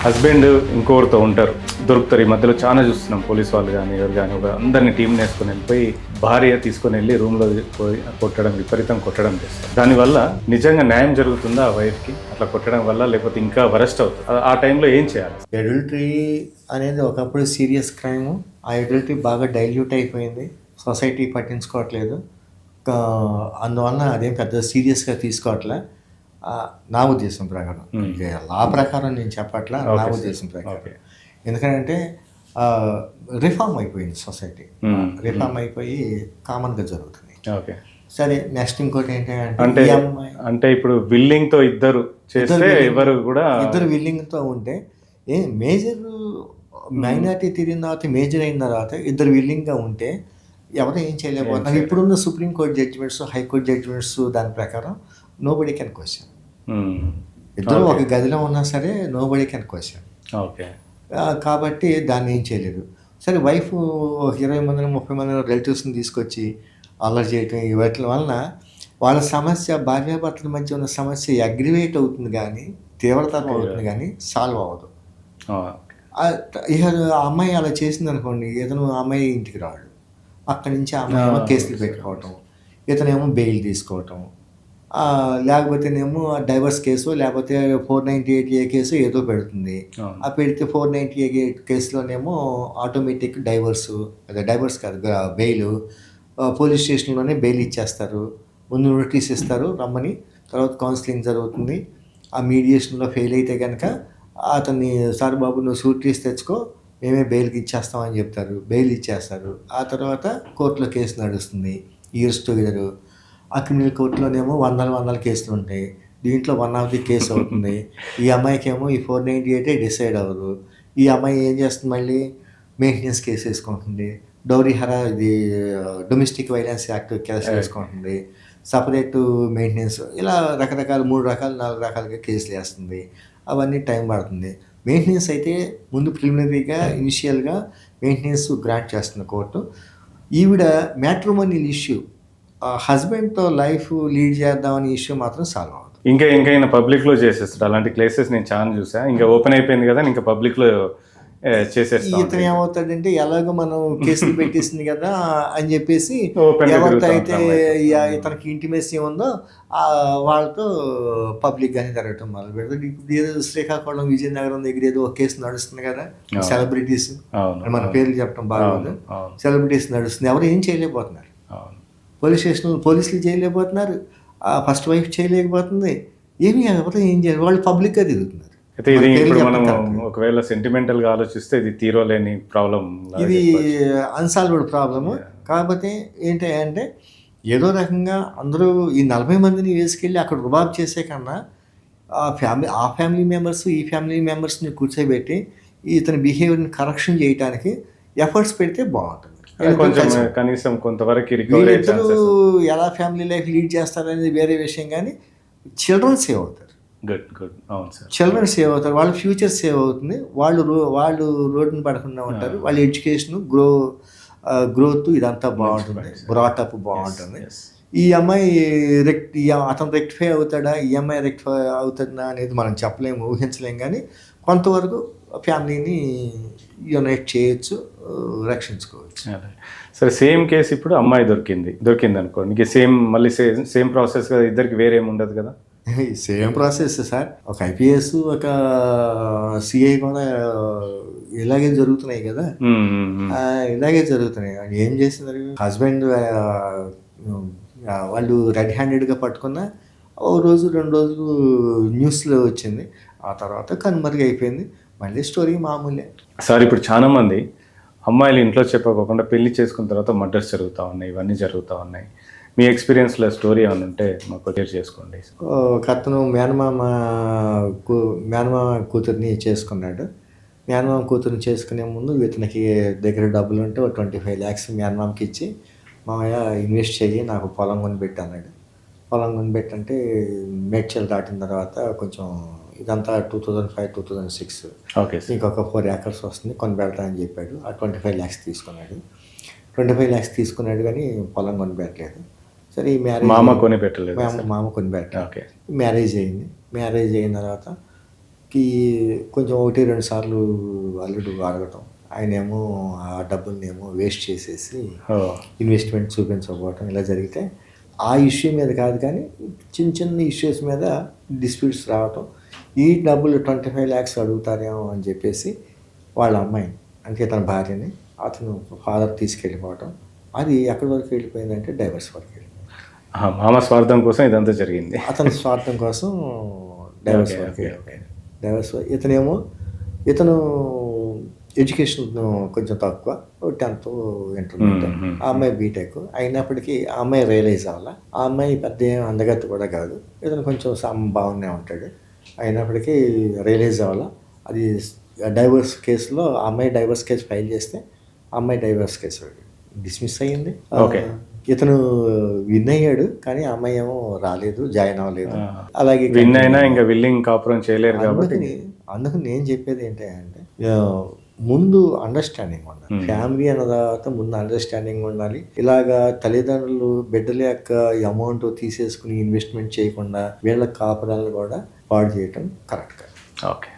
Husband ఇంకొకరితో ఉంటారు, దొరుకుతారు. ఈ మధ్యలో చాలా చూస్తున్నాం, పోలీస్ వాళ్ళు కానీ ఎవరు కానీ ఒక అందరినీ టీం వేసుకొని వెళ్ళిపోయి భార్య తీసుకొని వెళ్ళి రూమ్లో పోయి కొట్టడం, విపరీతం కొట్టడం చేస్తారు. దానివల్ల నిజంగా న్యాయం జరుగుతుందా ఆ వైఫ్కి అట్లా కొట్టడం వల్ల, లేకపోతే ఇంకా వరస్ట్ అవుతుంది? ఆ టైంలో ఏం చేయాలి? అడల్టరీ అనేది ఒకప్పుడు సీరియస్ క్రైమ్. ఆ అడల్టరీ బాగా డైల్యూట్ అయిపోయింది, సొసైటీ పట్టించుకోవట్లేదు. అందువలన అదేం పెద్ద సీరియస్గా తీసుకోవట్లే. నా ఉద్దేశం ప్రకారం, లా ప్రకారం నేను చెప్పట్లా, నా ఉద్దేశం ప్రకారం. ఎందుకంటే రిఫార్మ్ అయిపోయింది సొసైటీ, రిఫార్మ్ అయిపోయి కామన్గా జరుగుతుంది. ఓకే, సరే. నెక్స్ట్ ఇంకోటి అంటే అంటే ఇప్పుడు విల్లింగ్ తో ఇద్దరు చేస్తే ఎవరు కూడా ఇద్దరు విల్లింగ్ తో ఉంటే మేజర్ మైనారిటీ తీరిన తర్వాత మేజర్ అయిన తర్వాత ఇద్దరు విల్లింగ్గా ఉంటే ఎవరు ఏం చేయలేకపోతున్నారు. ఇప్పుడున్న సుప్రీంకోర్టు జడ్జిమెంట్స్, హైకోర్టు జడ్జిమెంట్స్ దాని ప్రకారం నోబడీ కెన్ క్వశ్చన్. ఇద్దరు ఒక గదిలో ఉన్నా సరే నోబడీ కెన్ క్వశ్చన్. ఓకే, కాబట్టి దాన్ని ఏం చేయలేదు. సరే, వైఫ్ 20 మందిని 30 మంది రిలేటివ్స్ని తీసుకొచ్చి అల్లరి చేయటం, వీటి వలన వాళ్ళ సమస్య, భార్యాభర్తల మధ్య ఉన్న సమస్య అగ్రివేట్ అవుతుంది కానీ, తీవ్రతరం అవుతుంది కానీ సాల్వ్ అవ్వదు. ఇక ఆ అమ్మాయి అలా చేసింది అనుకోండి, ఇతను అమ్మాయి ఇంటికి రాడు, అక్కడి నుంచి ఆ అమ్మాయి ఏమో కేసులు పెట్టుకోవటం, ఇతనేమో బెయిల్ తీసుకోవటం, లేకపోతేనేమో డైవర్స్ కేసు, లేకపోతే 498A కేసు ఏదో పెడుతుంది. ఆ పెడితే 498A కేసులోనేమో ఆటోమేటిక్ డైవర్స్ కాదు, బెయిల్, పోలీస్ స్టేషన్లోనే బెయిల్ ఇచ్చేస్తారు. ముందు నోటీస్ ఇస్తారు రమ్మని, తర్వాత కౌన్సిలింగ్ జరుగుతుంది. ఆ మీడియేషన్లో ఫెయిల్ అయితే కనుక అతన్ని, సార్ బాబు నువ్వు సూట్ కేసు తెచ్చుకో, మేమే బెయిల్కి ఇచ్చేస్తామని చెప్తారు. బెయిల్ ఇచ్చేస్తారు. ఆ తర్వాత కోర్టులో కేసు నడుస్తుంది, ఇయర్స్ టుగెదర్. ఆ క్రిమినల్ కోర్టులోనేమో వందల కేసులు ఉంటాయి. దీంట్లో 1 ఆఫ్ ది కేసు అవుతుంది. ఈ అమ్మాయికి ఏమో ఈ 498 డిసైడ్ అవ్వదు. ఈ అమ్మాయి ఏం చేస్తుంది, మళ్ళీ మెయింటెనెన్స్ కేసు వేసుకుంటుంది, ఇది డొమెస్టిక్ వైలెన్స్ యాక్ట్ కేసు వేసుకుంటుంది, సపరేట్ మెయింటెనెన్స్, ఇలా రకరకాల 3 రకాలు 4 రకాలుగా కేసులు వేస్తుంది. అవన్నీ టైం పడుతుంది. మెయింటెనెన్స్ అయితే ముందు ప్రిలిమినరీగా ఇనిషియల్గా మెయింటెనెన్స్ గ్రాంట్ చేస్తుంది కోర్టు. ఈవిడ మ్యాట్రిమోనియల్ ఇష్యూ, హస్బెండ్తో లైఫ్ లీడ్ చేద్దామని ఇష్యూ మాత్రం సాల్వ్ అవ్వదు. ఇంకా పబ్లిక్లో చేసేస్తాడు. అలాంటి కేసెస్ నేను చాలా చూసా. ఇంకా ఓపెన్ అయిపోయింది కదా, ఇంకా పబ్లిక్లో చేసేస్తాడు. ఇతను ఏమవుతాడంటే, ఎలాగో మనం కేసులు పెట్టేసింది కదా అని చెప్పేసి ఎవరితో అయితే ఇతనికి ఇంటిమేసీ ఉందో వాళ్ళతో పబ్లిక్గానే జరగటం మొదలు పెడతాడు. ఇప్పుడు ఏదో శ్రీకాకుళం, విజయనగరం దగ్గర ఏదో ఒక కేసు నడుస్తుంది కదా, సెలబ్రిటీస్, మన పేర్లు చెప్పడం బాగోదు, సెలబ్రిటీస్ నడుస్తుంది. ఎవరు ఏం చేయలేకపోతున్నారు. పోలీస్ స్టేషన్లో పోలీసులు చేయలేకపోతున్నారు, ఫస్ట్ వైఫ్ చేయలేకపోతుంది, ఏమీ ఎవరు ఏం చేయాలి, వాళ్ళు పబ్లిక్గా తిరుగుతున్నారు. అయితే ఇది ఇప్పుడు మనం ఒకవేళ సెంటిమెంటల్గా ఆలోచిస్తే ఇది తీరోలేని ప్రాబ్లం, ఇది అన్సాల్వ్డ్ ప్రాబ్లము. కాకపోతే ఏంటంటే, ఏదో రకంగా అందరూ ఈ 40 మందిని వేసుకెళ్ళి అక్కడ రుబాబ్ చేసే కన్నా ఆ ఫ్యామిలీ మెంబర్స్, ఈ ఫ్యామిలీ మెంబర్స్ని కూర్చోబెట్టి ఇతని బిహేవియర్ని కరెక్షన్ చేయడానికి ఎఫర్ట్స్ పెడితే బాగుంటుంది. కనీసం కొంతవరకు వీళ్ళిద్దరూ ఎలా ఫ్యామిలీ లైఫ్ లీడ్ చేస్తారనేది వేరే విషయం, కానీ చిల్డ్రన్ సేవ్ అవుతారు. చిల్డ్రన్ సేవ్ అవుతారు, వాళ్ళ ఫ్యూచర్ సేవ్ అవుతుంది, వాళ్ళు రోడ్డుని పడకుండా ఉంటారు, వాళ్ళ ఎడ్యుకేషన్ గ్రోత్ ఇదంతా బాగుంటుంది, బ్రాటప్ బాగుంటుంది. ఈ అమ్మాయి అతను రెక్టిఫై అవుతాడా, ఈ అమ్మాయి రెక్టిఫై అవుతుందా అనేది మనం చెప్పలేము, ఊహించలేము. కానీ కొంతవరకు ఫ్యామిలీని యునైట్ చేయొచ్చు, రక్షించుకోవచ్చు. సరే, సేమ్ కేసు ఇప్పుడు అమ్మాయి దొరికింది అనుకోండి, ఇంక మళ్ళీ సేమ్ ప్రాసెస్ కదా, ఇద్దరికి వేరేం ఉండదు కదా? Same process sir. ఒక ఐపీఎస్, ఒక సిఐ కూడా ఇలాగే జరుగుతున్నాయి కదా, ఇలాగే జరుగుతున్నాయి. ఏం చేస్తున్నారు, హస్బెండ్ వాళ్ళు రెడ్ హ్యాండెడ్గా పట్టుకున్న ఓ రోజు 2 రోజులు న్యూస్లో వచ్చింది, ఆ తర్వాత కనుమరుగు అయిపోయింది. మళ్ళీ స్టోరీ మామూలే సార్. ఇప్పుడు చాలా మంది అమ్మాయిలు ఇంట్లో చెప్పకోకుండా పెళ్లి చేసుకున్న తర్వాత మర్డర్స్ జరుగుతూ ఉన్నాయి, ఇవన్నీ జరుగుతూ ఉన్నాయి. మీ ఎక్స్పీరియన్స్లో స్టోరీ ఏమైనా ఉంటే మాకు షేర్ చేసుకోండి. అతను మేనమామ కూతుర్ని చేసుకున్నాడు. మేనమామ కూతుర్ని చేసుకునే ముందు ఇతనికి దగ్గర డబ్బులు ఉంటే 25 lakhs మేనమామకి ఇచ్చి, మామయ్య ఇన్వెస్ట్ చెయ్యి, నాకు పొలం కొనిపెట్టి అన్నాడు. పొలం కొనిపెట్టంటే మేడ్చల్ దాటిన తర్వాత కొంచెం ఇదంతా 2005-2006, ఇంకొక 4 acres వస్తుంది, కొనిపెడతా అని చెప్పాడు. ఆ 25 lakhs తీసుకున్నాడు. 25 lakhs తీసుకున్నాడు కానీ పొలం కొనిపెట్టలేదు. సరే, ఈ మ్యారేజ్ మామ కొనిపెట్టలేదు. మ్యారేజ్ అయింది. మ్యారేజ్ అయిన తర్వాత కి కొంచెం 1-2 సార్లు అల్లుడు అడగటం, ఆయనేమో ఆ డబ్బులనేమో వేస్ట్ చేసేసి ఓ, ఇన్వెస్ట్మెంట్ చూపించకపోవటం ఇలా జరిగితే ఆ ఇష్యూ మీద కాదు కానీ చిన్న చిన్న ఇష్యూస్ మీద డిస్ప్యూట్స్ రావటం, ఈ డబ్బులు 25 lakhs అడుగుతారేమో అని చెప్పేసి వాళ్ళ అమ్మాయి అంటే తన భార్యని అతను ఫాదర్ తీసుకెళ్ళిపోవటం, అది ఎక్కడి వరకు వెళ్ళిపోయిందంటే డైవర్స్ వరకు వెళ్ళిపోయింది. మామ స్వార్థం కోసం ఇదంతా జరిగింది. అతని స్వార్థం కోసం డైవర్స్ Okay, వరకు okay, వెళ్ళిపోయింది. డైవర్స్ ఇతను ఎడ్యుకేషన్ కొంచెం తక్కువ, 10th ఇంటర్మీడియట్, ఆ అమ్మాయి బీటెక్ అయినప్పటికీ ఆ అమ్మాయి రియలైజ్ అవ్వాల. ఆ అమ్మాయి పెద్ద ఏం అందగత్తు కూడా కాదు, ఇతను కొంచెం బాగానే ఉంటాడు, అయినప్పటికీ రియలైజ్ అవ్వాల. అది డైవర్స్ కేసులో ఆ అమ్మాయి డైవర్స్ కేసు ఫైల్ చేస్తే ఆ అమ్మాయి డైవర్స్ కేసు డిస్మిస్ అయ్యింది. Okay. ఇతను విన్ అయ్యాడు కానీ ఆ అమ్మాయి ఏమో రాలేదు, జాయిన్ అవ్వలేదు. అలాగే విన్ అయినా ఇంకా విల్లింగ్ కాపురం చేయలేరు కాబట్టి అందుకు నేను చెప్పేది ఏంటంటే ముందు అండర్స్టాండింగ్ ఉండాలి. ఫ్యామిలీ అన్న తర్వాత ముందు అండర్స్టాండింగ్ ఉండాలి. ఇలాగా తల్లిదండ్రులు బిడ్డల యొక్క అమౌంట్ తీసేసుకుని ఇన్వెస్ట్మెంట్ చేయకుండా వీళ్ళ కాపురాలను కూడా పాడు చేయటం కరెక్ట్ కాదు. ఓకే.